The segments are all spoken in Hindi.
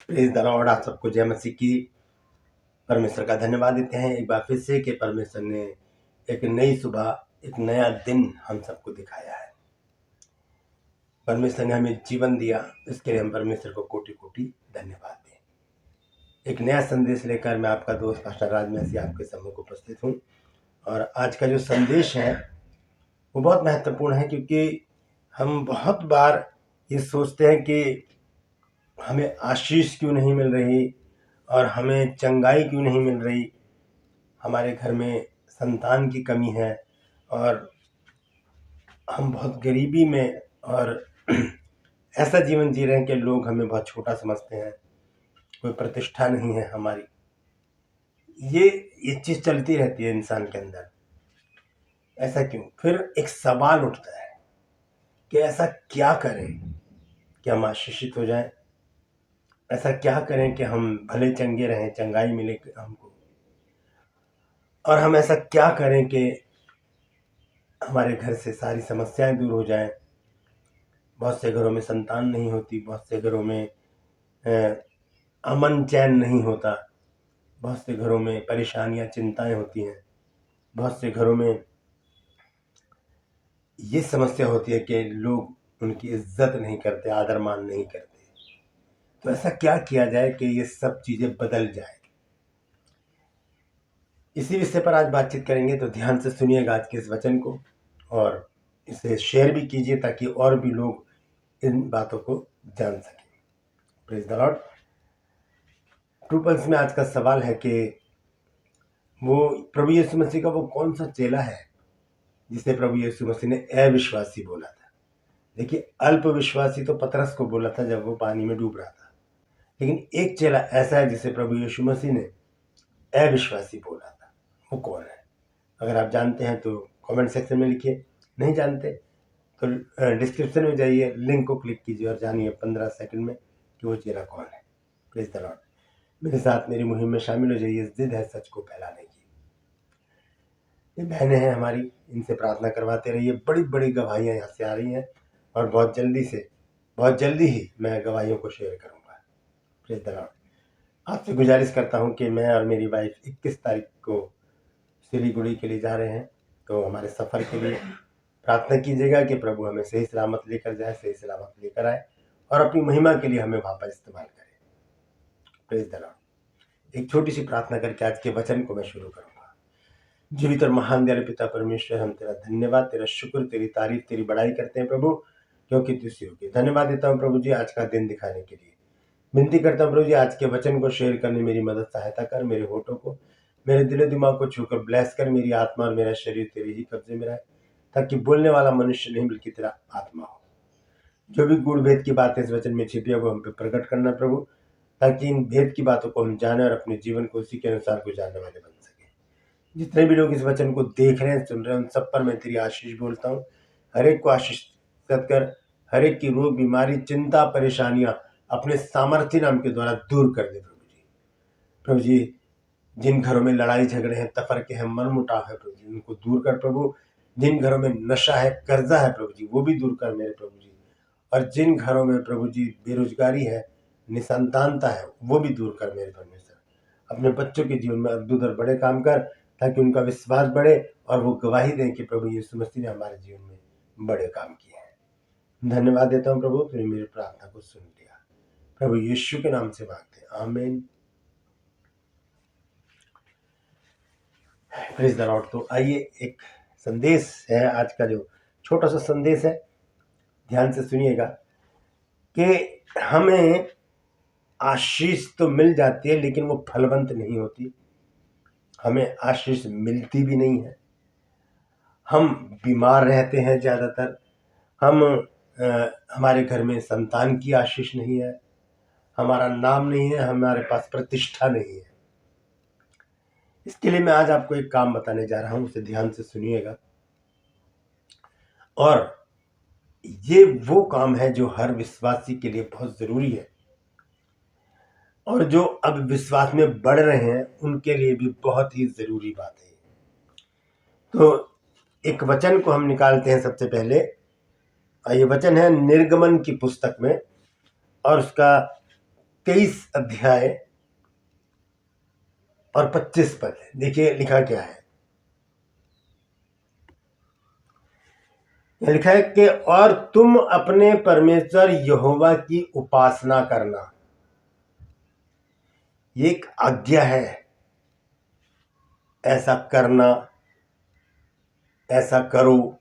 Praise the Lord. आप सबको जय मसीह की। परमेश्वर का धन्यवाद देते हैं एक बार फिर से कि परमेश्वर ने एक नई सुबह, एक नया दिन हम सबको दिखाया है। परमेश्वर ने हमें जीवन दिया, इसके लिए हम परमेश्वर को कोटि कोटि धन्यवाद दें। एक नया संदेश लेकर मैं आपका दोस्त पास्टर राज मसीह आपके समूह को उपस्थित हूँ। और आज का जो संदेश है वो बहुत महत्वपूर्ण है, क्योंकि हम बहुत बार ये सोचते हैं कि हमें आशीष क्यों नहीं मिल रही और हमें चंगाई क्यों नहीं मिल रही, हमारे घर में संतान की कमी है और हम बहुत गरीबी में और ऐसा जीवन जी रहे हैं कि लोग हमें बहुत छोटा समझते हैं, कोई प्रतिष्ठा नहीं है हमारी। ये चीज़ चलती रहती है इंसान के अंदर। ऐसा क्यों? फिर एक सवाल उठता है कि ऐसा क्या करें कि हम आशीषित हो जाएं, ऐसा क्या करें कि हम भले चंगे रहें, चंगाई मिले हमको, और हम ऐसा क्या करें कि हमारे घर से सारी समस्याएं दूर हो जाएं। बहुत से घरों में संतान नहीं होती, बहुत से घरों में अमन चैन नहीं होता, बहुत से घरों में परेशानियां चिंताएं होती हैं, बहुत से घरों में ये समस्या होती है कि लोग उनकी इज्जत नहीं करते, आदर मान नहीं करते। तो ऐसा क्या किया जाए कि ये सब चीज़ें बदल जाए? इसी विषय पर आज बातचीत करेंगे, तो ध्यान से सुनिएगा आज के इस वचन को और इसे शेयर भी कीजिए ताकि और भी लोग इन बातों को जान सकें। Praise the Lord. True pulse में आज का सवाल है कि वो प्रभु यीशु मसीह का वो कौन सा चेला है जिसे प्रभु यीशु मसीह ने अविश्वासी बोला था। देखिए, अल्प विश्वासी तो पतरस को बोला था जब वो पानी में डूब रहा था, लेकिन एक चेला ऐसा है जिसे प्रभु यीशु मसीह ने अविश्वासी बोला था। वो कौन है? अगर आप जानते हैं तो कमेंट सेक्शन में लिखिए, नहीं जानते तो डिस्क्रिप्शन में जाइए, लिंक को क्लिक कीजिए और जानिए 15 सेकंड में कि वो चेला कौन है। Praise the Lord. मेरे साथ मेरी मुहिम में शामिल हो जाइए। जिद है सच को फैलाने की। ये बहनें हैं हमारी, इनसे प्रार्थना करवाते रहिए। बड़ी बड़ी गवाहियाँ यहाँ से आ रही हैं और बहुत जल्दी ही मैं गवाहियों को शेयर करूँगा। Praise the Lord. आपसे गुजारिश करता हूँ कि मैं और मेरी वाइफ 21 तारीख को सिलीगुड़ी के लिए जा रहे हैं, तो हमारे सफ़र के लिए प्रार्थना कीजिएगा कि प्रभु हमें सही सलामत लेकर जाए, सही सलामत लेकर आए और अपनी महिमा के लिए हमें वहाँ पर इस्तेमाल करें। Praise the Lord. एक छोटी सी प्रार्थना करके आज के वचन को मैं शुरू करूँगा। जीवित और महान दयालु पिता परमेश्वर, हम तेरा धन्यवाद, तेरा शुक्र, तेरी तारीफ, तेरी बड़ाई करते हैं प्रभु, क्योंकि तू योग्य। धन्यवाद देता हूँ प्रभु जी आज का दिन दिखाने के लिए। विनती करता हूँ प्रभु जी आज के वचन को शेयर करने मेरी मदद सहायता कर। मेरे होठों को, मेरे दिलो दिमाग को छूकर ब्लेस कर। मेरी आत्मा और मेरा शरीर तेरे ही कब्जे में रहे, ताकि बोलने वाला मनुष्य नहीं बल्कि तेरा आत्मा हो। जो भी गुड़ भेद की बातें इस वचन में छिपी है वो हम पे प्रकट करना प्रभु, ताकि इन भेद की बातों को हम जाने और अपने जीवन को उसी के अनुसार गुजारने वाले बन सके। जितने भी लोग इस वचन को देख रहे हैं, सुन रहे हैं, उन सब पर मैं तेरी आशीष बोलता हूँ। हर एक को आशीष कर, हर एक की रोग, बीमारी, चिंता, परेशानियां अपने सामर्थ्य नाम के द्वारा दूर कर दे प्रभु जी। प्रभु जी, जिन घरों में लड़ाई झगड़े हैं, तफरके हैं, मनमुटाव है प्रभु जी, उनको दूर कर प्रभु। जिन घरों में नशा है, कर्जा है प्रभु जी, वो भी दूर कर मेरे प्रभु जी। और जिन घरों में प्रभु जी बेरोजगारी है, निसंतानता है, वो भी दूर कर मेरे परमेश्वर। अपने बच्चों के जीवन में अद्भुत और बड़े काम कर, ताकि उनका विश्वास बढ़े और वो गवाही दें कि प्रभु यीशु मसीह ने हमारे जीवन में बड़े काम किए हैं। धन्यवाद देता हूँ प्रभु, तूने मेरी प्रार्थना को सुन लिया। प्रभु यीशु के नाम से मांगते हैं, आमीन। Praise the Lord. तो आइए, एक संदेश है आज का, जो छोटा सा संदेश है, ध्यान से सुनिएगा कि हमें आशीष तो मिल जाती है लेकिन वो फलवंत नहीं होती। हमें आशीष मिलती भी नहीं है। हम बीमार रहते हैं ज़्यादातर। हमारे घर में संतान की आशीष नहीं है, हमारा नाम नहीं है, हमारे पास प्रतिष्ठा नहीं है। इसके लिए मैं आज आपको एक काम बताने जा रहा हूँ, उसे ध्यान से सुनिएगा। और ये वो काम है जो हर विश्वासी के लिए बहुत ज़रूरी है, और जो अब विश्वास में बढ़ रहे हैं उनके लिए भी बहुत ही ज़रूरी बात है। तो एक वचन को हम निकालते हैं सबसे पहले। ये वचन है निर्गमन की पुस्तक में, और उसका 23 अध्याय और 25 पद। देखिए लिखा क्या है। लिखा है कि और तुम अपने परमेश्वर यहोवा की उपासना करना। ये एक आज्ञा है, ऐसा करना, ऐसा करो।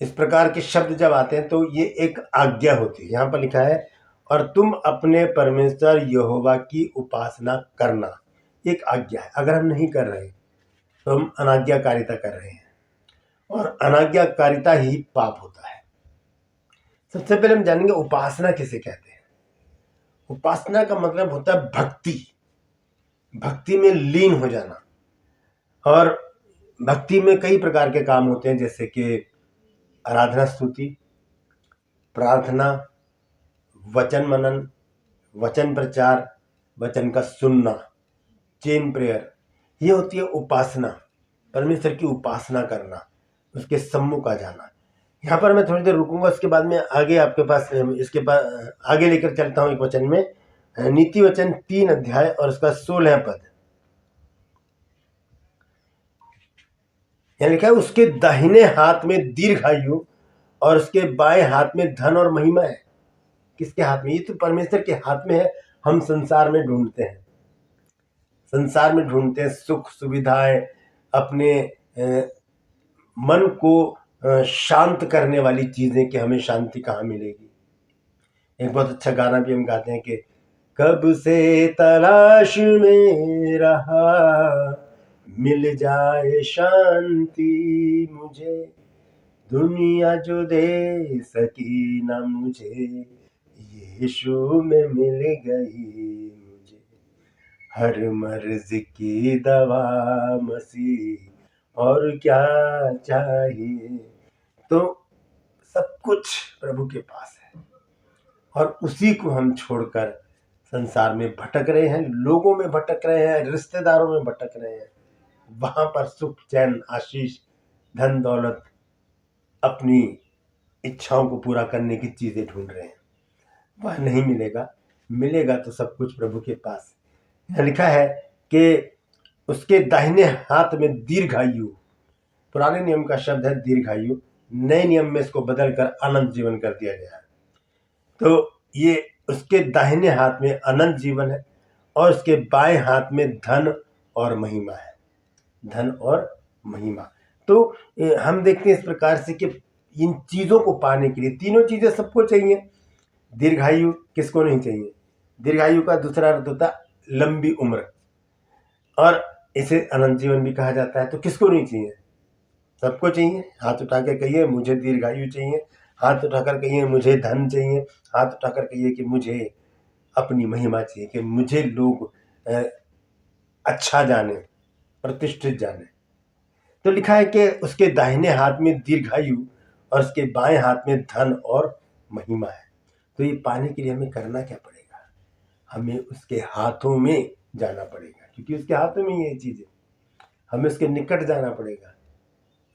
इस प्रकार के शब्द जब आते हैं तो ये एक आज्ञा होती है। यहां पर लिखा है और तुम अपने परमेश्वर यहोवा की उपासना करना। एक आज्ञा है। अगर हम नहीं कर रहे तो हम अनाज्ञाकारिता कर रहे हैं, और अनाज्ञाकारिता ही पाप होता है। सबसे पहले हम जानेंगे उपासना किसे कहते हैं। उपासना का मतलब होता है भक्ति, भक्ति में लीन हो जाना। और भक्ति में कई प्रकार के काम होते हैं, जैसे कि आराधना, स्तुति, प्रार्थना, वचन मनन, वचन प्रचार, वचन का सुनना, चेन प्रेयर। ये होती है उपासना, परमेश्वर की उपासना करना, उसके सम्मुख आ जाना। यहाँ पर मैं थोड़ी देर रुकूंगा, उसके बाद में आगे आपके पास इसके पास आगे लेकर चलता हूँ। एक वचन में नीति वचन 3 अध्याय और उसका 16 पद। यहाँ लिखा है उसके दाहिने हाथ में दीर्घायु और उसके बाएं हाथ में धन और महिमा है। किसके हाथ में? ये तो परमेश्वर के हाथ में है। हम संसार में ढूंढते हैं, संसार में ढूंढते हैं सुख सुविधाएं, अपने मन को शांत करने वाली चीजें, कि हमें शांति कहाँ मिलेगी। एक बहुत अच्छा गाना भी हम गाते हैं कि कब से तलाश में रहा, मिल जाए शांति मुझे, दुनिया जो दे सकी ना मुझे, यीशु में मिल गई मुझे। हर मर्ज की दवा मसीह, और क्या चाहिए। तो सब कुछ प्रभु के पास है, और उसी को हम छोड़कर संसार में भटक रहे हैं, लोगों में भटक रहे हैं, रिश्तेदारों में भटक रहे हैं। वहां पर सुख, चैन, आशीष, धन दौलत, अपनी इच्छाओं को पूरा करने की चीजें ढूंढ रहे हैं। वह नहीं मिलेगा। मिलेगा तो सब कुछ प्रभु के पास। यहाँ लिखा है कि उसके दाहिने हाथ में दीर्घायु। पुराने नियम का शब्द है दीर्घायु, नए नियम में इसको बदलकर अनंत जीवन कर दिया गया है। तो ये उसके दाहिने हाथ में अनंत जीवन है, और उसके बाएं हाथ में धन और महिमा है। धन और महिमा। तो हम देखते हैं इस प्रकार से कि इन चीजों को पाने के लिए, तीनों चीजें सबको चाहिए। दीर्घायु किसको नहीं चाहिए? दीर्घायु का दूसरा अर्थ होता है लंबी उम्र, और इसे अनंत जीवन भी कहा जाता है। तो किसको नहीं चाहिए? सबको चाहिए। हाथ उठा के कहिए मुझे दीर्घायु चाहिए, हाथ उठाकर कहिए मुझे धन चाहिए, हाथ उठाकर कहिए कि मुझे अपनी महिमा चाहिए, कि मुझे लोग अच्छा जाने, प्रतिष्ठित जाने। तो लिखा है कि उसके दाहिने हाथ में दीर्घायु और उसके बाएं हाथ में धन और महिमा है। तो ये पाने के लिए हमें करना क्या पड़ेगा? हमें उसके हाथों में जाना पड़ेगा, क्योंकि उसके हाथों में ये चीज है। हमें उसके निकट जाना पड़ेगा,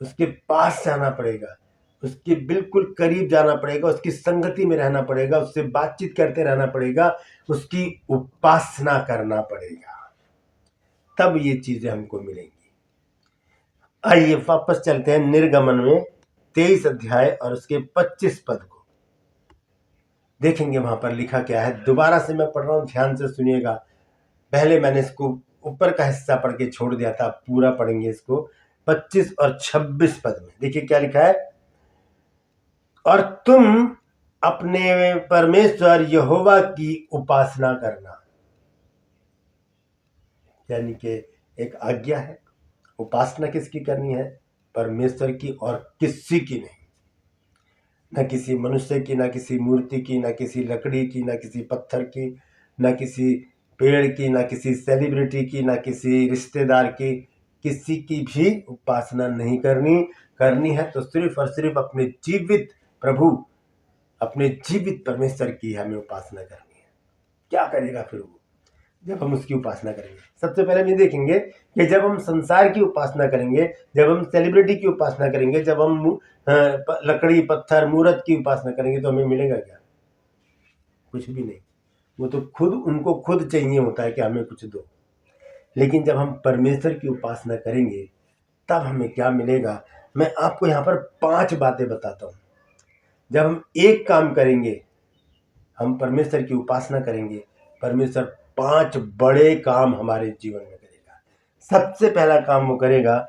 उसके पास जाना पड़ेगा, उसके बिल्कुल करीब जाना पड़ेगा, उसकी संगति में रहना पड़ेगा, उससे बातचीत करते रहना पड़ेगा, उसकी उपासना करना पड़ेगा, तब ये चीजें हमको मिलेंगी। आइए वापस चलते हैं निर्गमन में 23 अध्याय और उसके 25 पद को देखेंगे। वहां पर लिखा क्या है। दोबारा से मैं पढ़ रहा हूं, ध्यान से सुनिएगा। पहले मैंने इसको ऊपर का हिस्सा पढ़ के छोड़ दिया था, पूरा पढ़ेंगे इसको। 25 और 26 पद में देखिए क्या लिखा है। और तुम अपने परमेश्वर यहोवा की उपासना करना। यानी कि एक आज्ञा है। उपासना किसकी करनी है? परमेश्वर की, और किसी की नहीं। न किसी मनुष्य की, न किसी मूर्ति की, न किसी लकड़ी की, न किसी पत्थर की, न किसी पेड़ की, न किसी सेलिब्रिटी की, न किसी रिश्तेदार की। किसी की भी उपासना नहीं करनी। करनी है तो सिर्फ और सिर्फ अपने जीवित प्रभु, अपने जीवित परमेश्वर की हमें उपासना करनी है। क्या करेगा फिर वो जब हम उसकी उपासना करेंगे? सबसे पहले हम ये देखेंगे कि जब हम संसार की उपासना करेंगे, जब हम सेलिब्रिटी की उपासना करेंगे, जब हम लकड़ी, पत्थर, मूर्त की उपासना करेंगे, तो हमें मिलेगा क्या? कुछ भी नहीं। वो तो उनको खुद चाहिए होता है कि हमें कुछ दो। लेकिन जब हम परमेश्वर की उपासना करेंगे तब हमें क्या मिलेगा, मैं आपको यहाँ पर 5 बातें बताता हूँ। जब हम एक काम करेंगे, हम परमेश्वर की उपासना करेंगे, परमेश्वर 5 बड़े काम हमारे जीवन में करेगा। सबसे पहला काम वो करेगा,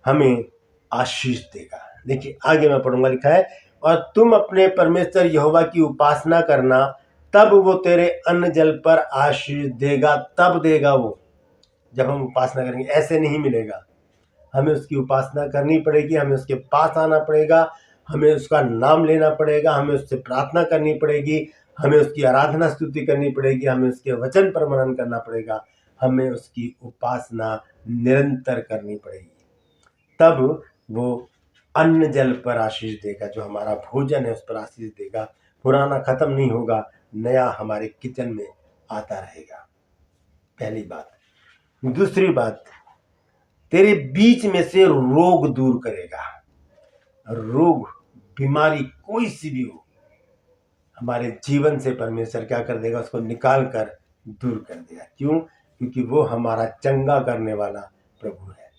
हमें आशीष देगा। देखिए आगे मैं पढ़ूंगा, लिखा है, और तुम अपने परमेश्वर यहोवा की उपासना करना, तब वो तेरे अन्न जल पर आशीष देगा। तब देगा वो, जब हम उपासना करेंगे। ऐसे नहीं मिलेगा। हमें उसकी उपासना करनी पड़ेगी, हमें उसके पास आना पड़ेगा, हमें उसका नाम लेना पड़ेगा, हमें उससे प्रार्थना करनी पड़ेगी, हमें उसकी आराधना स्तुति करनी पड़ेगी, हमें उसके वचन पर मनन करना पड़ेगा, हमें उसकी उपासना निरंतर करनी पड़ेगी। तब वो अन्न जल पर आशीष देगा, जो हमारा भोजन है उस पर आशीष देगा। पुराना खत्म नहीं होगा, नया हमारे किचन में आता रहेगा। पहली बात। दूसरी बात, तेरे बीच में से रोग दूर करेगा। रोग, बीमारी कोई सी भी हो, हमारे जीवन से परमेश्वर क्या कर देगा, उसको निकाल कर दूर कर देगा। क्यों? क्योंकि वो हमारा चंगा करने वाला प्रभु है,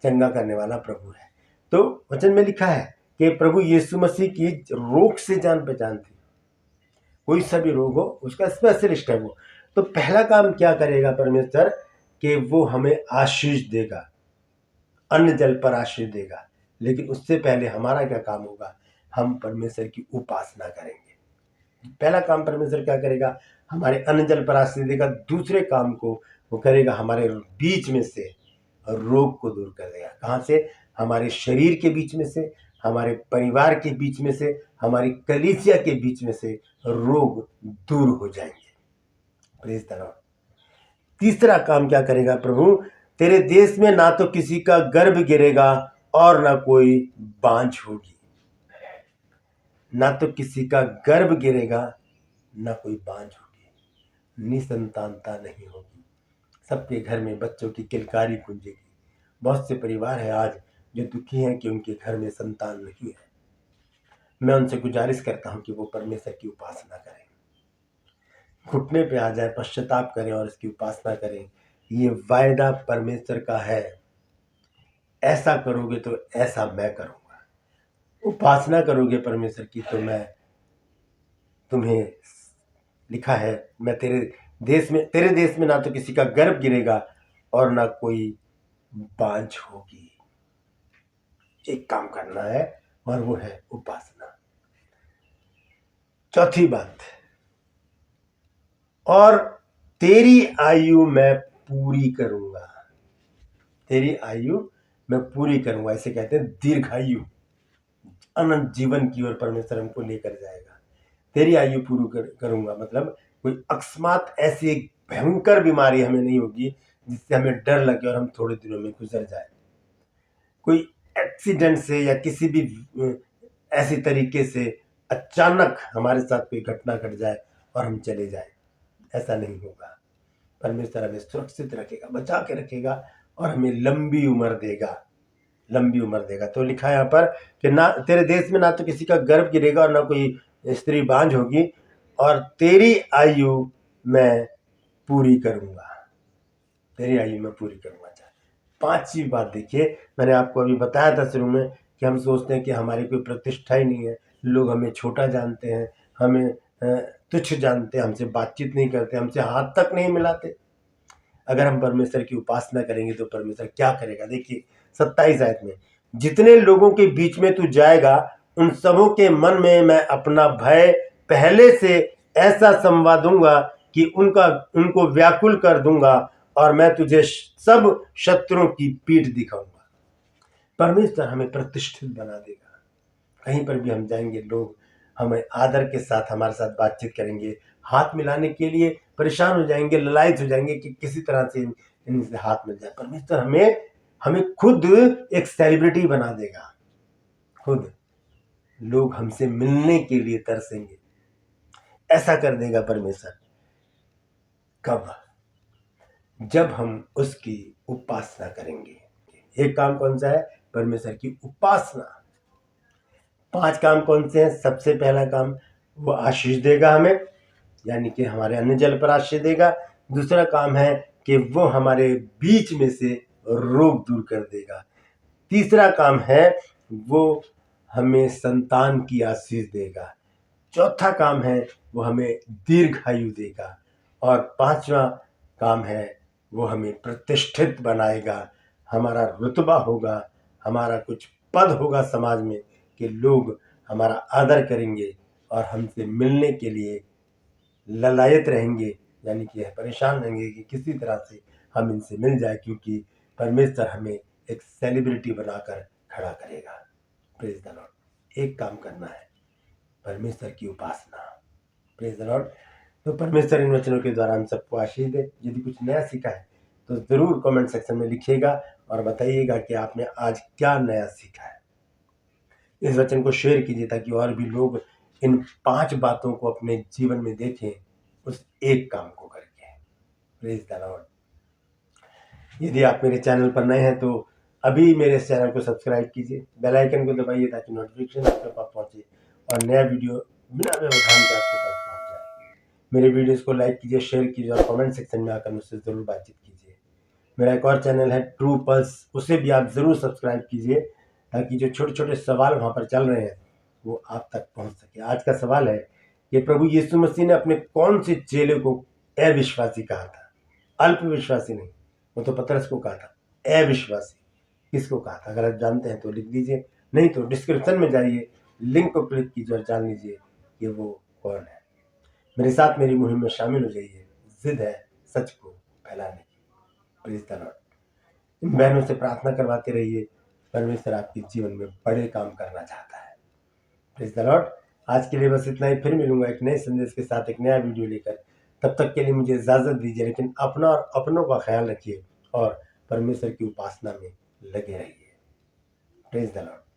चंगा करने वाला प्रभु है। तो वचन में लिखा है कि प्रभु यीशु मसीह की रोग से जान पहचान थी। कोई सा भी रोग हो, उसका स्पेशलिस्ट है वो। तो पहला काम क्या करेगा परमेश्वर, कि वो हमें आशीष देगा, अन्न जल पर आशीष देगा। लेकिन उससे पहले हमारा क्या काम होगा, हम परमेश्वर की उपासना करेंगे। पहला काम परमेश्वर क्या करेगा, हमारे अन्न जल पर आशीष देगा। दूसरे काम को वो करेगा, हमारे बीच में से रोग को दूर कर देगा। कहाँ से? हमारे शरीर के बीच में से, हमारे परिवार के बीच में से, हमारी कलीसिया के बीच में से रोग दूर हो जाएंगे। Praise the Lord. तीसरा काम क्या करेगा प्रभु, तेरे देश में ना तो किसी का गर्भ गिरेगा और ना कोई बांझ होगी। ना तो किसी का गर्भ गिरेगा, ना कोई बांझ होगी, निसंतानता नहीं होगी। सबके घर में बच्चों की किलकारी गूंजेगी। बहुत से परिवार है आज जो दुखी हैं कि उनके घर में संतान नहीं है। मैं उनसे गुजारिश करता हूं कि वो परमेश्वर की उपासना करें, घुटने पे आ जाए, पश्चाताप करें और इसकी उपासना करें। ये वायदा परमेश्वर का है, ऐसा करोगे तो ऐसा मैं करूंगा। उपासना करोगे परमेश्वर की तो मैं तुम्हें, लिखा है, मैं तेरे देश में ना तो किसी का गर्भ गिरेगा और ना कोई बांझ होगी। एक काम करना है और वो है उपासना। चौथी बात, और तेरी आयु मैं पूरी करूंगा। तेरी आयु मैं पूरी करूंगा, इसे कहते हैं दीर्घायु, अनंत जीवन की ओर परमेश्वर हमको लेकर जाएगा। तेरी आयु पूरी करूंगा मतलब कोई अकस्मात ऐसी एक भयंकर बीमारी हमें नहीं होगी जिससे हमें डर लगे और हम थोड़े दिनों में गुजर जाए। कोई एक्सीडेंट से या किसी भी ऐसी तरीके से अचानक हमारे साथ कोई घटना घट जाए और हम चले जाए, ऐसा नहीं होगा। परमेश्वर हमें सुरक्षित रखेगा, बचा के रखेगा और हमें लंबी उम्र देगा, लंबी उम्र देगा। तो लिखा है यहाँ पर कि ना तेरे देश में ना तो किसी का गर्भ गिरेगा और ना कोई स्त्री बांझ होगी, और तेरी आयु मैं पूरी करूंगा। तेरी आयु मैं पूरी करूंगा। पांचवी बात देखिए, मैंने आपको अभी बताया था शुरू में कि हम सोचते हैं कि हमारी कोई प्रतिष्ठा ही नहीं है, लोग हमें छोटा जानते हैं, हमें तुच्छ जानते हैं, हमसे बातचीत नहीं करते, हमसे हाथ तक नहीं मिलाते। अगर हम परमेश्वर की उपासना करेंगे तो परमेश्वर क्या करेगा। देखिए 27 आयत में, जितने लोगों के बीच में तू जाएगा उन सबों के मन में मैं अपना भय पहले से ऐसा संवा दूंगा कि उनको व्याकुल कर दूंगा, और मैं तुझे सब शत्रुओं की पीठ दिखाऊंगा। परमेश्वर हमें प्रतिष्ठित बना देगा। कहीं पर भी हम जाएंगे, लोग हमें आदर के साथ हमारे साथ बातचीत करेंगे, हाथ मिलाने के लिए परेशान हो जाएंगे, ललायत हो जाएंगे कि किसी तरह से इनसे हाथ मिल जाए। परमेश्वर हमें खुद एक सेलिब्रिटी बना देगा। खुद लोग हमसे मिलने के लिए तरसेंगे, ऐसा कर देगा परमेश्वर। कब? जब हम उसकी उपासना करेंगे। एक काम कौन सा है? परमेश्वर की उपासना। 5 काम कौन से हैं? सबसे पहला काम, वो आशीष देगा हमें, यानी कि हमारे अन्न जल पर आश्रय देगा। दूसरा काम है कि वो हमारे बीच में से रोग दूर कर देगा। तीसरा काम है वो हमें संतान की आशीष देगा। चौथा काम है वो हमें दीर्घायु देगा। और पांचवा काम है वो हमें प्रतिष्ठित बनाएगा। हमारा रुतबा होगा, हमारा कुछ पद होगा समाज में कि लोग हमारा आदर करेंगे और हमसे मिलने के लिए ललायत रहेंगे, यानी कि परेशान रहेंगे कि किसी तरह से हम इनसे मिल जाए, क्योंकि परमेश्वर हमें एक सेलिब्रिटी बनाकर खड़ा करेगा। Praise the Lord. एक काम करना है, परमेश्वर की उपासना। Praise the Lord. तो परमेश्वर इन वचनों के द्वारा हम सबको आशीष दे। यदि कुछ नया सीखा है तो ज़रूर कमेंट सेक्शन में लिखिएगा और बताइएगा कि आपने आज क्या नया सीखा है। इस वचन को शेयर कीजिए ताकि और भी लोग इन 5 बातों को अपने जीवन में देखें, उस एक काम को करके। Praise the Lord. यदि आप मेरे चैनल पर नए हैं तो अभी मेरे इस चैनल को सब्सक्राइब कीजिए, बेल आइकन को दबाइए ताकि नोटिफिकेशन आपके पास पहुंचे और नया वीडियो बिना व्यवधान के आपके पास पहुंच जाए। मेरे वीडियोस को लाइक कीजिए, शेयर कीजिए और कमेंट सेक्शन में आकर मुझसे ज़रूर बातचीत कीजिए। मेरा एक और चैनल है ट्रू पल्स, उसे भी आप ज़रूर सब्सक्राइब कीजिए ताकि जो छोटे छोटे सवाल वहाँ पर चल रहे हैं वो आप तक पहुँच सके। आज का सवाल है कि प्रभु यीशु मसीह ने अपने कौन से चेले को अविश्वासी कहा था? अल्पविश्वासी नहीं, वो तो पतरस को कहा था। अविश्वासी किसको कहा था? अगर आप जानते हैं तो लिख दीजिए, नहीं तो डिस्क्रिप्शन में जाइए, लिंक को क्लिक कीजिए और जान लीजिए कि वो कौन है। मेरे साथ मेरी मुहिम में शामिल हो जाइए। जिद है सच को फैलाने की। Praise the Lord. इन बहनों से प्रार्थना करवाते रहिए, परमेश्वर आपके जीवन में बड़े काम करना चाहता है। Praise the Lord. आज के लिए बस इतना ही। फिर मिलूंगा एक नए संदेश के साथ, एक नया वीडियो लेकर। तब तक के लिए मुझे इजाजत दीजिए, लेकिन अपना और अपनों का ख्याल रखिए और परमेश्वर की उपासना में लगे रहिए। Praise the Lord.